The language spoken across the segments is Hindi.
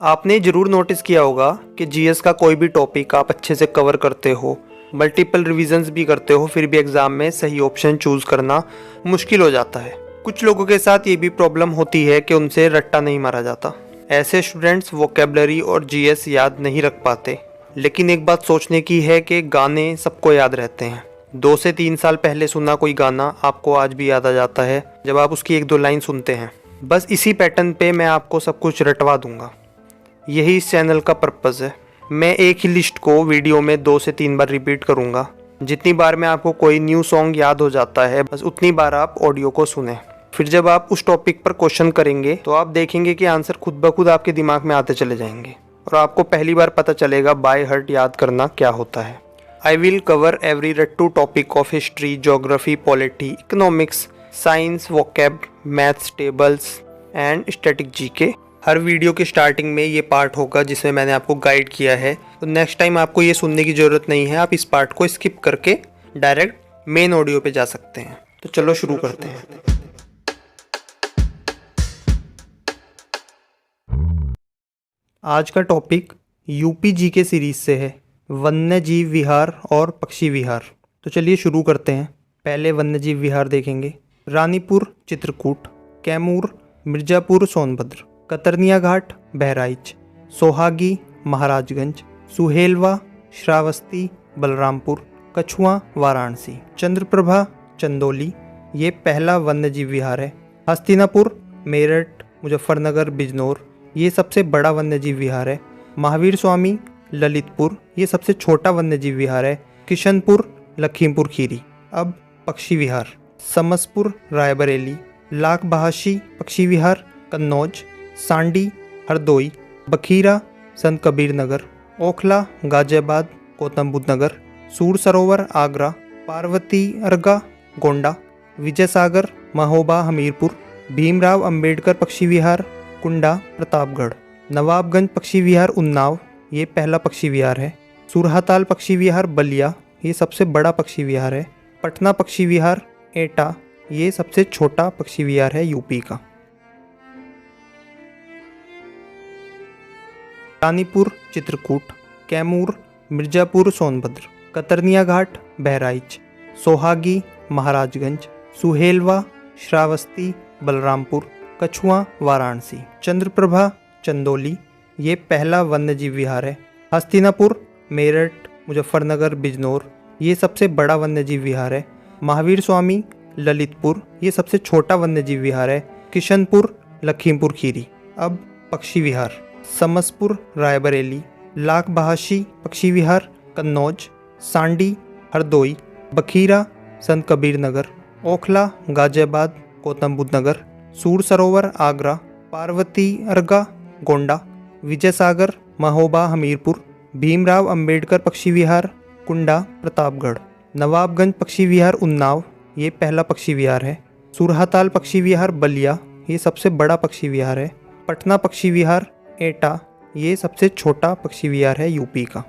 आपने ज़रूर नोटिस किया होगा कि जीएस का कोई भी टॉपिक आप अच्छे से कवर करते हो, मल्टीपल रिवीजन्स भी करते हो, फिर भी एग्ज़ाम में सही ऑप्शन चूज़ करना मुश्किल हो जाता है। कुछ लोगों के साथ ये भी प्रॉब्लम होती है कि उनसे रट्टा नहीं मारा जाता। ऐसे स्टूडेंट्स वोकेबलरी और जीएस याद नहीं रख पाते। लेकिन एक बात सोचने की है कि गाने सबको याद रहते हैं। 2 से 3 साल पहले सुना कोई गाना आपको आज भी याद आ जाता है जब आप उसकी 1-2 लाइन सुनते हैं। बस इसी पैटर्न पे मैं आपको सब कुछ रटवा दूंगा। यही इस चैनल का पर्पज़ है। मैं एक ही लिस्ट को वीडियो में 2 से 3 बार रिपीट करूंगा। जितनी बार में आपको कोई न्यू सॉन्ग याद हो जाता है, बस उतनी बार आप ऑडियो को सुने। फिर जब आप उस टॉपिक पर क्वेश्चन करेंगे तो आप देखेंगे कि आंसर खुद ब खुद आपके दिमाग में आते चले जाएंगे और आपको पहली बार पता चलेगा बाय हार्ट याद करना क्या होता है। आई विल कवर एवरी रट्टू topic of history, geography, polity, economics, science, vocab, maths, tables and static GK. हर वीडियो के स्टार्टिंग में ये पार्ट होगा जिसमें मैंने आपको गाइड किया है, तो नेक्स्ट टाइम आपको ये सुनने की ज़रूरत नहीं है। आप इस पार्ट को स्किप करके डायरेक्ट मेन ऑडियो पे जा सकते हैं। तो चलो शुरू करते हैं। आज का टॉपिक यूपी जी के सीरीज से है, वन्य जीव विहार और पक्षी विहार। तो चलिए शुरू करते हैं। पहले वन्य जीव विहार देखेंगे। रानीपुर चित्रकूट, कैमूर मिर्ज़ापुर सोनभद्र, कतरनिया घाट बहराइच, सोहागी महाराजगंज, सुहेलवा श्रावस्ती बलरामपुर, कछुआ वाराणसी, चंद्रप्रभा चंदौली ये पहला वन्य जीव विहार है। हस्तिनापुर मेरठ मुजफ्फरनगर बिजनौर ये सबसे बड़ा वन्य जीव विहार है। महावीर स्वामी ललितपुर ये सबसे छोटा वन्य जीव विहार है। किशनपुर लखीमपुर खीरी। अब पक्षी विहार। समसपुर रायबरेली, लाख बहाशी पक्षी विहार कन्नौज, सांडी हरदोई, बखीरा संत कबीर नगर, ओखला गाजियाबाद गौतम बुद्ध नगर, सूर सरोवर आगरा, पार्वती अर्गा गोंडा, विजय सागर महोबा हमीरपुर, भीमराव अंबेडकर पक्षी विहार कुंडा प्रतापगढ़, नवाबगंज पक्षी विहार उन्नाव ये पहला पक्षी विहार है। सुरहाताल पक्षी विहार बलिया ये सबसे बड़ा पक्षी विहार है। पटना पक्षी विहार एटा ये सबसे छोटा पक्षी विहार है यूपी का। रानीपुर चित्रकूट, कैमूर मिर्ज़ापुर सोनभद्र, कतरनिया घाट बहराइच, सोहागी महाराजगंज, सुहेलवा श्रावस्ती बलरामपुर, कछुआ वाराणसी, चंद्रप्रभा चंदौली ये पहला वन्य जीव विहार है। हस्तिनापुर मेरठ मुजफ्फरनगर बिजनौर ये सबसे बड़ा वन्य जीव विहार है। महावीर स्वामी ललितपुर ये सबसे छोटा वन्य जीव विहार है। किशनपुर लखीमपुर खीरी। अब पक्षी विहार। समसपुर रायबरेली, लाख बहाशी पक्षी विहार कन्नौज, सांडी हरदोई, बखीरा संत कबीर नगर, ओखला गाजियाबाद गौतम बुद्ध नगर, सूर सरोवर आगरा, पार्वती अर्गा गोंडा, विजय सागर महोबा हमीरपुर, भीमराव अंबेडकर पक्षी विहार कुंडा प्रतापगढ़, नवाबगंज पक्षी विहार उन्नाव ये पहला पक्षी विहार है। सुरहाताल पक्षी विहार बलिया ये सबसे बड़ा पक्षी विहार है। पटना पक्षी विहार एटा ये सबसे छोटा पक्षी विहार है यूपी का।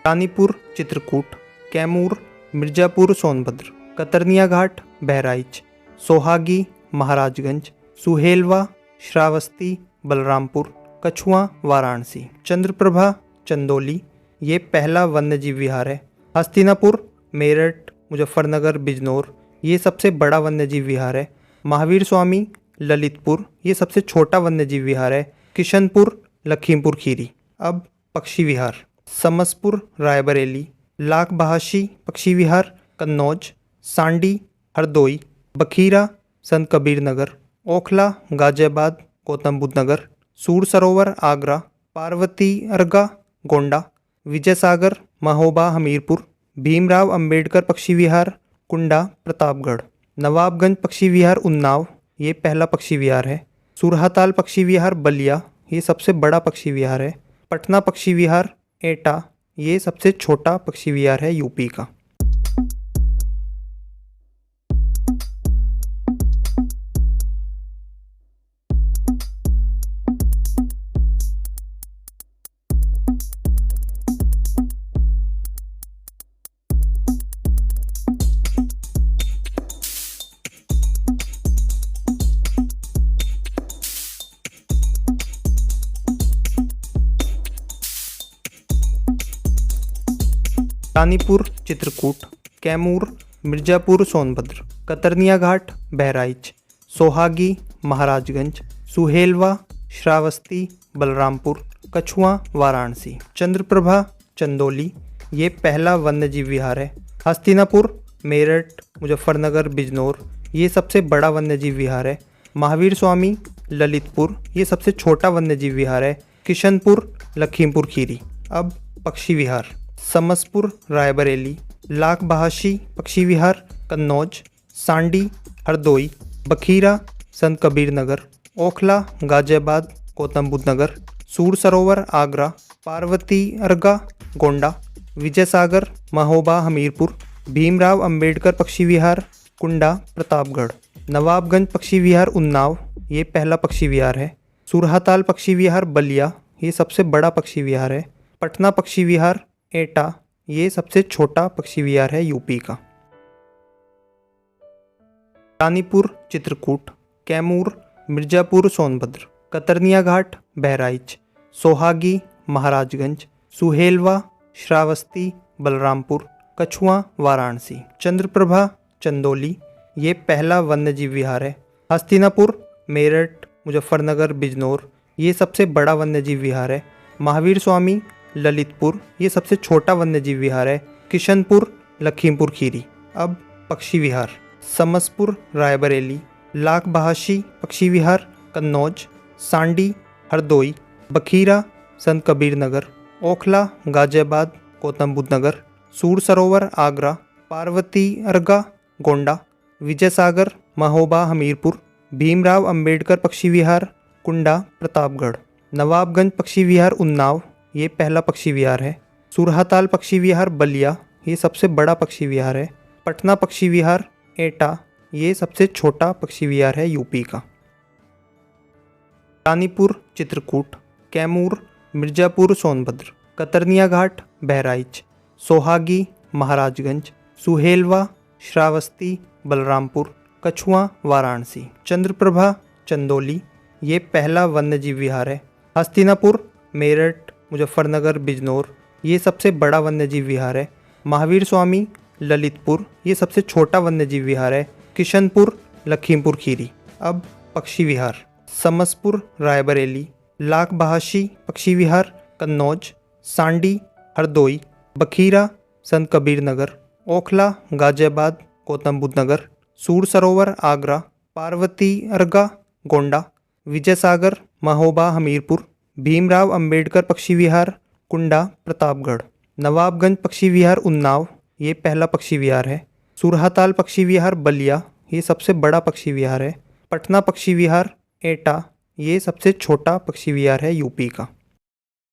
रानीपुर चित्रकूट, कैमूर मिर्ज़ापुर सोनभद्र, कतरनिया घाट बहराइच, सोहागी महाराजगंज, सुहेलवा श्रावस्ती बलरामपुर, कछुआ वाराणसी, चंद्रप्रभा चंदौली ये पहला वन्य जीव विहार है। हस्तिनापुर मेरठ मुजफ्फरनगर बिजनौर ये सबसे बड़ा वन्य जीव विहार है। महावीर स्वामी ललितपुर ये सबसे छोटा वन्य जीव विहार है। किशनपुर लखीमपुर खीरी। अब पक्षी विहार। समसपुर रायबरेली, लाख बहाशी पक्षी विहार कन्नौज, सांडी हरदोई, बखीरा संत कबीर नगर, ओखला गाजियाबाद गौतम बुद्ध नगर, सूर सरोवर आगरा, पार्वती अर्गा गोंडा, विजय सागर महोबा हमीरपुर, भीमराव अंबेडकर पक्षी विहार कुंडा प्रतापगढ़, नवाबगंज पक्षी विहार उन्नाव ये पहला पक्षी विहार है। सुरहाताल पक्षी विहार बलिया ये सबसे बड़ा पक्षी विहार है। पटना पक्षी विहार एटा ये सबसे छोटा पक्षी विहार है यूपी का। रानीपुर चित्रकूट, कैमूर मिर्ज़ापुर सोनभद्र, कतरनिया घाट बहराइच, सोहागी महाराजगंज, सुहेलवा श्रावस्ती बलरामपुर, कछुआ वाराणसी, चंद्रप्रभा चंदौली ये पहला वन्यजीव विहार है। हस्तिनापुर मेरठ मुजफ्फरनगर बिजनौर ये सबसे बड़ा वन्यजीव विहार है। महावीर स्वामी ललितपुर ये सबसे छोटा वन्यजीव विहार है। किशनपुर लखीमपुर खीरी। अब पक्षी विहार, समसपुर रायबरेली, लाख बहाशी पक्षी विहार कन्नौज, सांडी हरदोई, बखीरा संत कबीर नगर, ओखला गाजियाबाद गौतम बुद्ध नगर, सूर सरोवर आगरा, पार्वती अर्गा गोंडा, विजय सागर महोबा हमीरपुर, भीमराव अंबेडकर पक्षी विहार कुंडा प्रतापगढ़, नवाबगंज पक्षी विहार उन्नाव ये पहला पक्षी विहार है। सुरहाताल पक्षी विहार बलिया ये सबसे बड़ा पक्षी विहार है। पटना पक्षी विहार एटा ये सबसे छोटा पक्षी विहार है यूपी का। रानीपुर चित्रकूट, कैमूर मिर्ज़ापुर सोनभद्र, कतरनिया घाट बहराइच, सोहागी महाराजगंज, सुहेलवा श्रावस्ती बलरामपुर, कछुआ वाराणसी, चंद्रप्रभा चंदौली ये पहला वन्यजीव विहार है। हस्तिनापुर मेरठ मुजफ्फरनगर बिजनौर ये सबसे बड़ा वन्यजीव विहार है। महावीर स्वामी ललितपुर ये सबसे छोटा वन्यजीव विहार है। किशनपुर लखीमपुर खीरी। अब पक्षी विहार, समसपुर रायबरेली, लाख बहाशी पक्षी विहार कन्नौज, सांडी हरदोई, बखीरा संत कबीर नगर, ओखला गाजियाबाद गौतम बुद्ध नगर, सूर सरोवर आगरा, पार्वती अर्गा गोंडा, विजय सागर महोबा हमीरपुर, भीमराव अंबेडकर पक्षी विहार कुंडा प्रतापगढ़, नवाबगंज पक्षी विहार उन्नाव ये पहला पक्षी विहार है। सुरहाताल पक्षी विहार बलिया ये सबसे बड़ा पक्षी विहार है। पटना पक्षी विहार एटा ये सबसे छोटा पक्षी विहार है यूपी का। रानीपुर चित्रकूट, कैमूर मिर्ज़ापुर सोनभद्र, कतरनिया घाट बहराइच, सोहागी महाराजगंज, सुहेलवा श्रावस्ती बलरामपुर, कछुआ वाराणसी, चंद्रप्रभा चंदौली ये पहला वन्यजीव विहार है। हस्तिनापुर मेरठ मुजफ्फरनगर बिजनौर ये सबसे बड़ा वन्यजीव विहार है। महावीर स्वामी ललितपुर ये सबसे छोटा वन्यजीव विहार है। किशनपुर लखीमपुर खीरी। अब पक्षी विहार, समसपुर रायबरेली, लाख बहाशी पक्षी विहार कन्नौज, सांडी हरदोई, बखीरा संत कबीर नगर, ओखला गाजियाबाद गौतम बुद्ध नगर, सूर सरोवर आगरा, पार्वती अर्गा गोंडा, विजय सागर महोबा हमीरपुर, भीमराव अंबेडकर पक्षी विहार कुंडा प्रतापगढ़, नवाबगंज पक्षी विहार उन्नाव ये पहला पक्षी विहार है। सुरहाताल पक्षी विहार बलिया ये सबसे बड़ा पक्षी विहार है। पटना पक्षी विहार एटा ये सबसे छोटा पक्षी विहार है यूपी का।